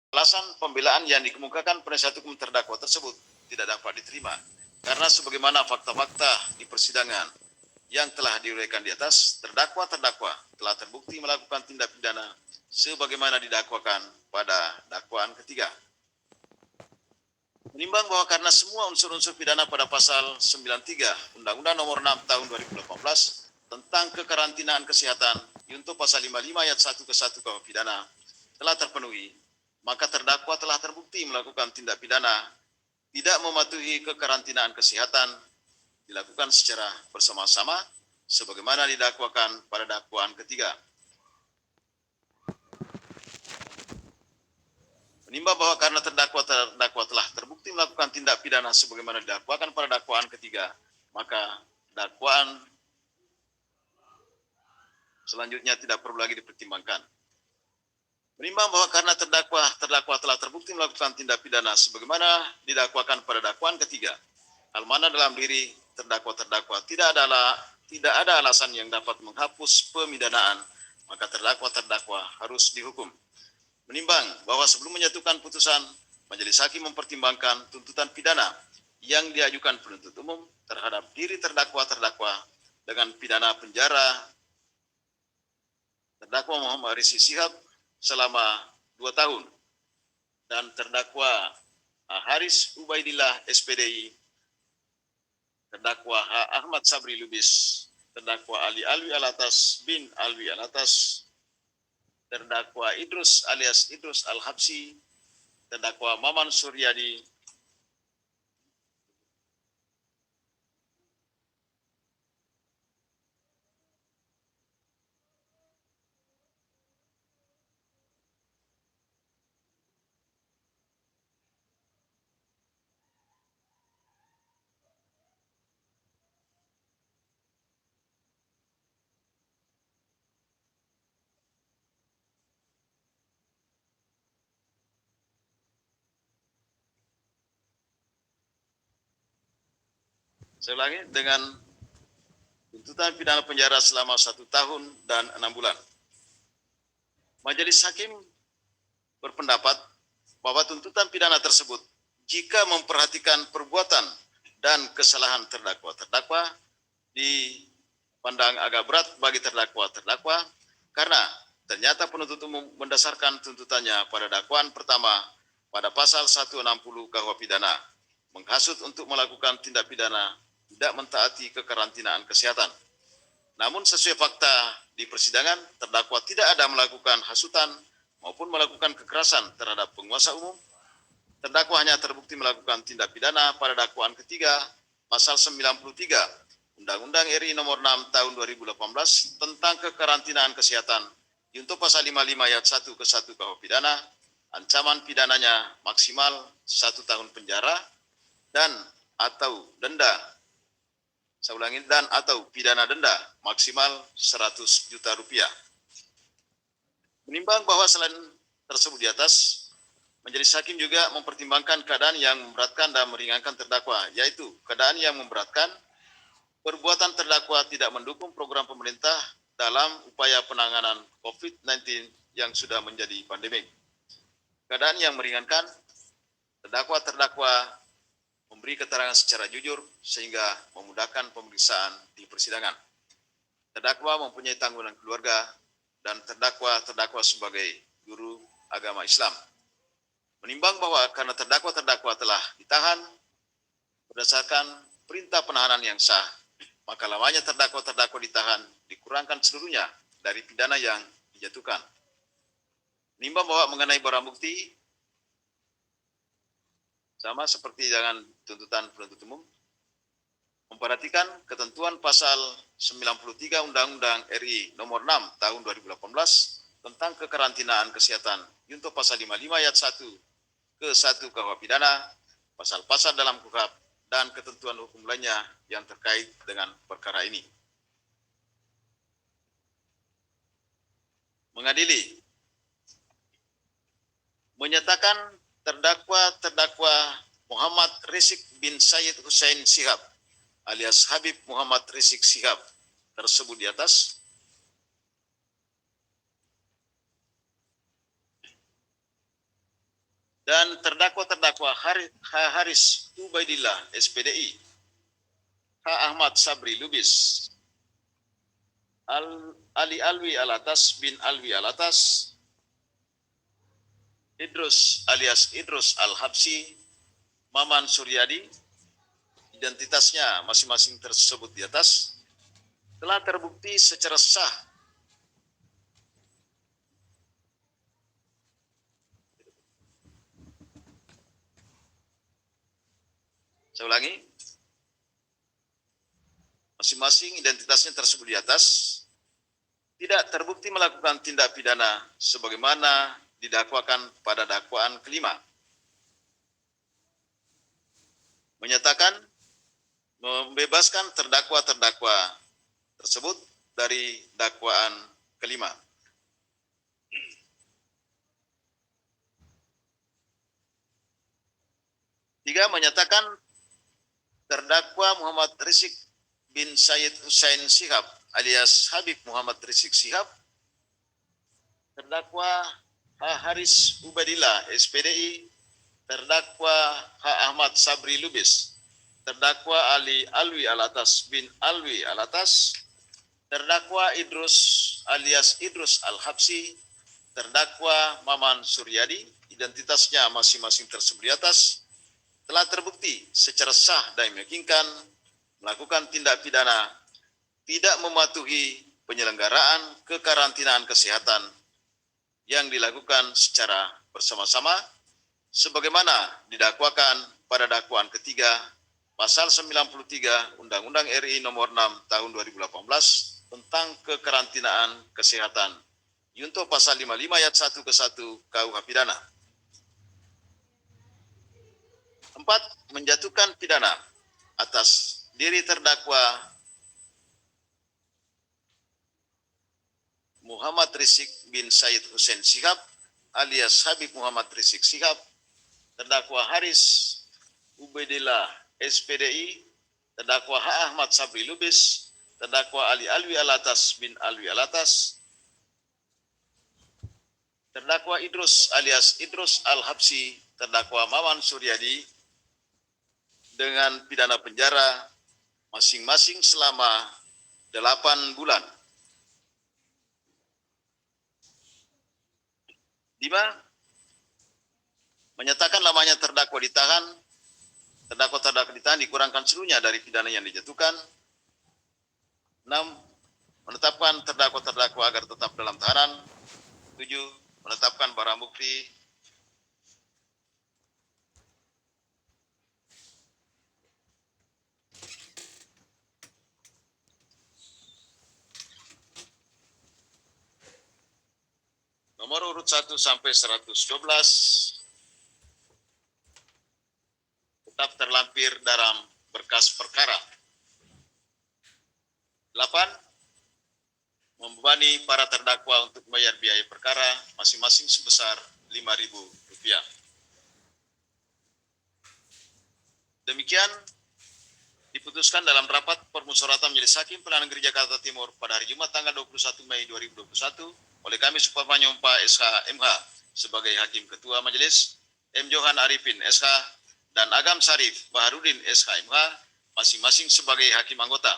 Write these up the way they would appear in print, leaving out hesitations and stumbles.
Alasan pembelaan yang dikemukakan penasihat hukum terdakwa tersebut tidak dapat diterima karena sebagaimana fakta-fakta di persidangan yang telah diuraikan di atas, terdakwa telah terbukti melakukan tindak pidana sebagaimana didakwakan pada dakwaan ketiga. Menimbang bahwa karena semua unsur-unsur pidana pada pasal 93 Undang-Undang Nomor 6 Tahun 2018 tentang kekarantinaan kesehatan junto pasal 55 ayat 1 ke 1 KUH pidana telah terpenuhi, maka terdakwa telah terbukti melakukan tindak pidana tidak mematuhi kekarantinaan kesehatan dilakukan secara bersama-sama sebagaimana didakwakan pada dakwaan ketiga. Menimbang bahwa karena terdakwa telah terbukti melakukan tindak pidana sebagaimana didakwakan pada dakwaan ketiga, maka dakwaan selanjutnya tidak perlu lagi dipertimbangkan. Menimbang bahwa karena terdakwa telah terbukti melakukan tindak pidana sebagaimana didakwakan pada dakwaan ketiga, hal mana dalam diri terdakwa tidak ada alasan yang dapat menghapus pemidanaan, maka terdakwa harus dihukum. Menimbang bahwa sebelum menyatukan putusan, majelis hakim mempertimbangkan tuntutan pidana yang diajukan penuntut umum terhadap diri terdakwa dengan pidana penjara terdakwa Muhammad Rizik Syihab selama 2 tahun dan terdakwa Haris Ubaidillah SPDI, terdakwa Ahmad Sabri Lubis, terdakwa Ali Alwi Alatas bin Alwi Alatas, terdakwa Idrus alias Idrus Al-Habsi, terdakwa Maman Suryadi, saya ulangi, dengan tuntutan pidana penjara selama 1 tahun dan 6 bulan. Majelis hakim berpendapat bahwa tuntutan pidana tersebut jika memperhatikan perbuatan dan kesalahan terdakwa dipandang agak berat bagi terdakwa karena ternyata penuntut umum mendasarkan tuntutannya pada dakwaan pertama pada pasal 160 KUH pidana menghasut untuk melakukan tindak pidana tidak mentaati kekarantinaan kesehatan. Namun sesuai fakta di persidangan, terdakwa tidak ada melakukan hasutan maupun melakukan kekerasan terhadap penguasa umum. Terdakwa hanya terbukti melakukan tindak pidana pada dakwaan ketiga pasal 93 Undang-Undang RI Nomor 6 Tahun 2018 tentang kekarantinaan kesehatan junto pasal 55 ayat 1 ke 1 KUH pidana, ancaman pidananya maksimal 1 tahun penjara dan atau denda. Saya ulangi, dan atau pidana denda maksimal 100 juta rupiah. Menimbang bahwa selain tersebut di atas, majelis hakim juga mempertimbangkan keadaan yang memberatkan dan meringankan terdakwa, yaitu keadaan yang memberatkan perbuatan terdakwa tidak mendukung program pemerintah dalam upaya penanganan COVID-19 yang sudah menjadi pandemik. Keadaan yang meringankan, terdakwa memberi keterangan secara jujur sehingga memudahkan pemeriksaan di persidangan. Terdakwa mempunyai tanggungan keluarga dan terdakwa sebagai guru agama Islam. Menimbang bahwa karena terdakwa telah ditahan berdasarkan perintah penahanan yang sah, maka lamanya terdakwa ditahan dikurangkan seluruhnya dari pidana yang dijatuhkan. Menimbang bahwa mengenai barang bukti sama seperti dengan tuntutan penuntut umum, memperhatikan ketentuan pasal 93 Undang-Undang RI Nomor 6 Tahun 2018 tentang kekarantinaan kesehatan junto pasal 55 ayat 1 ke 1 KUH pidana, pasal-pasal dalam KUHP dan ketentuan hukum lainnya yang terkait dengan perkara ini. Mengadili, menyatakan terdakwa Muhammad Rizik bin Syed Hussein Syihab alias Habib Muhammad Rizik Syihab tersebut di atas dan terdakwa H. Haris Ubaidillah SPDI, H. Ahmad Sabri Lubis, Ali Alwi Alatas bin Alwi Alatas, Idrus alias Idrus Al-Habsi, Maman Suryadi, identitasnya masing-masing tersebut di atas, telah terbukti secara sah saya ulangi, masing-masing identitasnya tersebut di atas tidak terbukti melakukan tindak pidana sebagaimana didakwakan pada dakwaan kelima. Menyatakan membebaskan terdakwa-terdakwa tersebut dari dakwaan kelima. Tiga, menyatakan terdakwa Muhammad Rizik bin Said Hussein Shihab alias Habib Muhammad Rizik Shihab, terdakwa H. Haris Ubaidillah SPDI, terdakwa H. Ahmad Sabri Lubis, terdakwa Ali Alwi Alatas bin Alwi Alatas, terdakwa Idrus alias Idrus Al-Habsi, terdakwa Maman Suryadi, identitasnya masing-masing tersebut di atas, telah terbukti secara sah dan meyakinkan melakukan tindak pidana tidak mematuhi penyelenggaraan kekarantinaan kesehatan yang dilakukan secara bersama-sama sebagaimana didakwakan pada dakwaan ketiga pasal 93 Undang-Undang RI nomor 6 tahun 2018 tentang kekarantinaan kesehatan junto pasal 55 ayat 1 ke 1 KUH pidana. 4. Menjatuhkan pidana atas diri terdakwa Muhammad Rizik bin Said Hussein Shihab alias Habib Muhammad Rizik Shihab, terdakwa Haris Ubaidillah SPDI, terdakwa H. Ahmad Sabri Lubis, terdakwa Ali Alwi Alatas bin Alwi Alatas, terdakwa Idrus alias Idrus Al-Habsi, terdakwa Maman Suryadi dengan pidana penjara masing-masing selama 8 bulan. 5. Menyatakan lamanya terdakwa ditahan, terdakwa-terdakwa ditahan dikurangkan seluruhnya dari pidana yang dijatuhkan. 6. Menetapkan terdakwa-terdakwa agar tetap dalam tahanan. 7. Menetapkan barang bukti nomor urut 1 sampai 112 tetap terlampir dalam berkas perkara. 8. Membebani para terdakwa untuk membayar biaya perkara masing-masing sebesar Rp5.000. Demikian diputuskan dalam rapat permusyawaratan majelis hakim Pengadilan Negeri Jakarta Timur pada hari Jumat tanggal 21 Mei 2021 oleh kami Suparmanyo Pak SH MH sebagai Hakim Ketua Majelis, M. Johan Arifin SH dan Agam Sarif Baharudin SH MH masing-masing sebagai Hakim Anggota.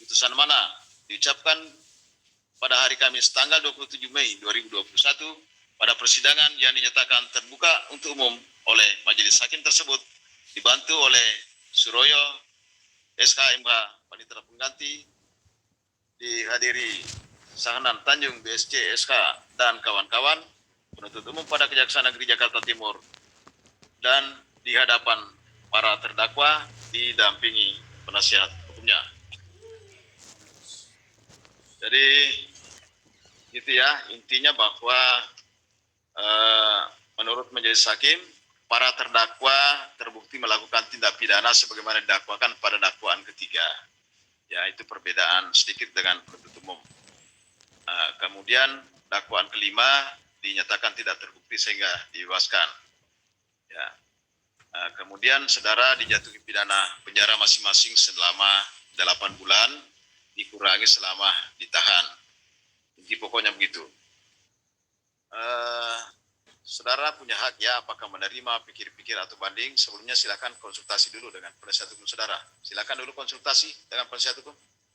Putusan mana diucapkan pada hari Kamis tanggal 27 Mei 2021 pada persidangan yang dinyatakan terbuka untuk umum oleh Majelis Hakim tersebut dibantu oleh Suroyo SH MH Panitera Pengganti, dihadiri Sahanan Tanjung BSC SH dan kawan-kawan penuntut umum pada Kejaksaan Negeri Jakarta Timur, dan di hadapan para terdakwa didampingi penasihat hukumnya. Jadi gitu ya, intinya bahwa menurut majelis hakim para terdakwa terbukti melakukan tindak pidana sebagaimana didakwakan pada dakwaan ketiga. Ya, itu perbedaan sedikit dengan penuntut umum. Kemudian dakwaan kelima dinyatakan tidak terbukti sehingga dibebaskan. Ya. Kemudian saudara dijatuhi pidana penjara masing-masing selama 8 bulan dikurangi selama ditahan. Inti pokoknya begitu. saudara punya hak ya apakah menerima pikir-pikir atau banding. Sebelumnya silakan konsultasi dulu dengan penasihat hukum saudara. Silakan dulu konsultasi dengan penasihat hukum.